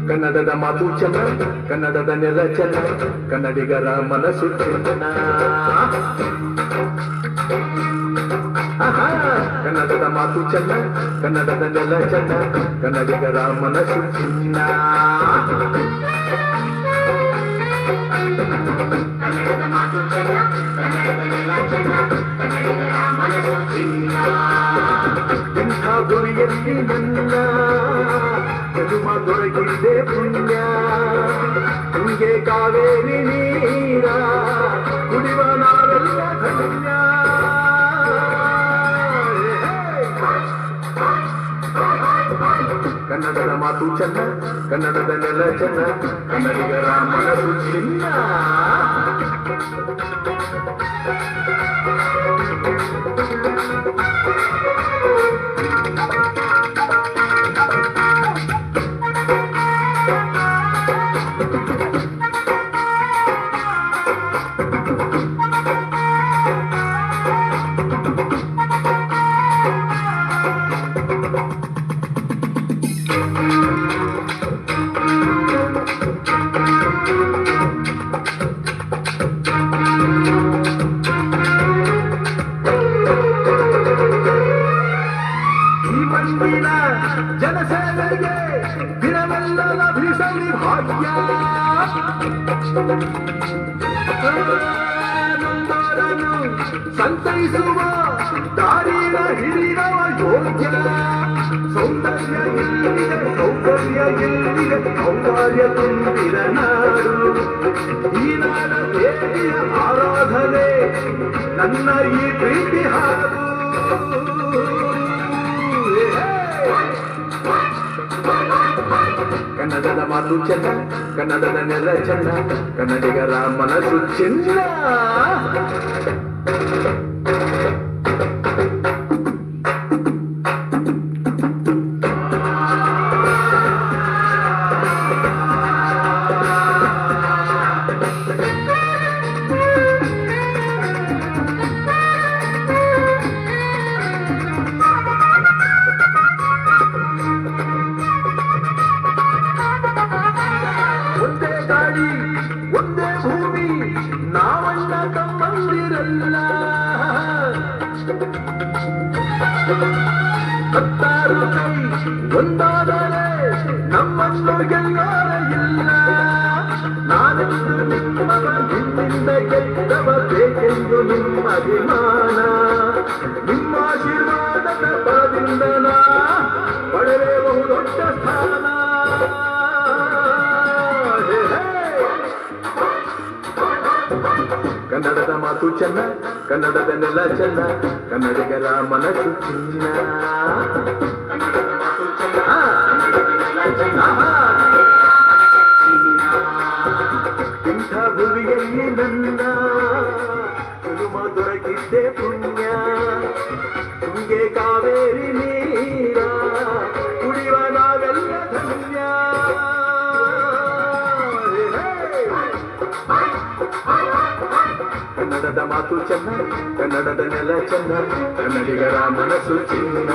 ಕನ್ನಡದ ಮಾತು ಚೆನ್ನ, ಕನ್ನಡದ ನೆಲ ಚೆನ್ನ, ಕನ್ನಡಿಗರ ಮನಸ್ಸು ಚೆನ್ನ. ಕನ್ನಡದ ಮಾತು ಚೆನ್ನ, ಕನ್ನಡದ ನೆಲ ಚೆನ್ನ, ಕನ್ನಡಿಗರ ಮನಸ್ಸು ಚಿನ್ನ. ಕನ್ನಡದ ಮಾತು ಚೆನ್ನ, ಕನ್ನಡದ ನೆಲ ಚೆನ್ನ, ಕನ್ನಡಿಗರ ಮನಸ್ಸು ಚಿನ್ನ. ಇಂಥ ಗುರಿಯಲ್ಲಿ ನನ್ನ ಜನುಮ ದೊರಕಿದೆ ಪುಣ್ಯ. ತುಂಗೆ ಕಾವೇರಿ ನೀರ ಕುಡಿವ ನಾವೆಲ್ಲ ಧನ್ಯ. ಕನ್ನಡದ ಮಾತು ಚೆನ್ನ, ಕನ್ನಡದ ನೆಲ ಚೆನ್ನ, ಕನ್ನಡಿಗರ ಮನಸ್ಸು ಚಿನ್ನ. ಜನಸೇವೆಗೆ ದಿನವೆಲ್ಲ ಲಭಿಸಲಿ ಭಾಗ್ಯ. ನೊಂದವರನ್ನು ಸಂತೈಸುವ ದಾರಿಯ ಹಿಡಿದವ ಯೋಗ್ಯ. ಸೌಂದರ್ಯ ಎಲ್ಲಿದೆ, ಸೌಕರ್ಯ ಎಲ್ಲಿದೆ, ಸೌಕರ್ಯ ತುಂಬಿದ ನಾಡು. ಈ ನಾಡ ದೇವಿಯ ಆರಾಧನೆ ನನ್ನ ಈ ಪ್ರೀತಿ ಹಾಡು. ಕನ್ನಡದ ಮಾತು ಚೆನ್ನ, ಕನ್ನಡದ ನೆಲ ಚೆನ್ನ, ಕನ್ನಡಿಗರ ಮನಸ್ಸು ಚಿನ್ನ. ಒಂದೇ ಭೂಮಿ ನಾವಣ್ಣ ತಮ್ಮಂದಿರಲ್ಲ. ಹತ್ತಾರು ಕೈ ಒಂದಾದರೆ ನಮ್ಮನ್ನು ಗೆಲ್ಲೋರ ಇಲ್ಲ. ನಾನೆಂದು ನಿಮ್ಮವ, ನಿಮ್ಮಿಂದ ಗೆದ್ದವ ಬೇಕೆಂದು ನಿಮ್ಮ ಅಭಿಮಾನ. ನಿಮ್ಮ ಆಶೀರ್ವಾದದ ಬಲದಿಂದ ನಾ ಪಡೆಯುವ ದೊಡ್ಡ ಸ್ಥಾನ. ಕನ್ನಡದ ಮಾತು ಚೆನ್ನ, ಕನ್ನಡದ ನೆಲ ಚೆನ್ನ, ಕನ್ನಡಿಗರ ಮನಸ್ಸು ಚಿನ್ನ. ಕನ್ನಡದ ಮಾತು ಚೆನ್ನ, ಕನ್ನಡದ ನೆಲ ಚೆನ್ನ. ಇಂಥ ಭುವಿಯಲ್ಲಿ ನನ್ನ ಜನುಮ ದೊರಕಿದ್ದೆ ಪುಣ್ಯ. ತುಂಗೆ ಕಾವೇರಿ ನೀರ ಕುಡಿಯುವ ನಾವೆಲ್ಲ ಧನ್ಯ. ಕನ್ನಡದ ಮಾತು ಚೆನ್ನ, ಕನ್ನಡದ ನೆಲ ಚೆನ್ನ, ಕನ್ನಡಿಗರ ಮನಸ್ಸು ಚಿನ್ನ.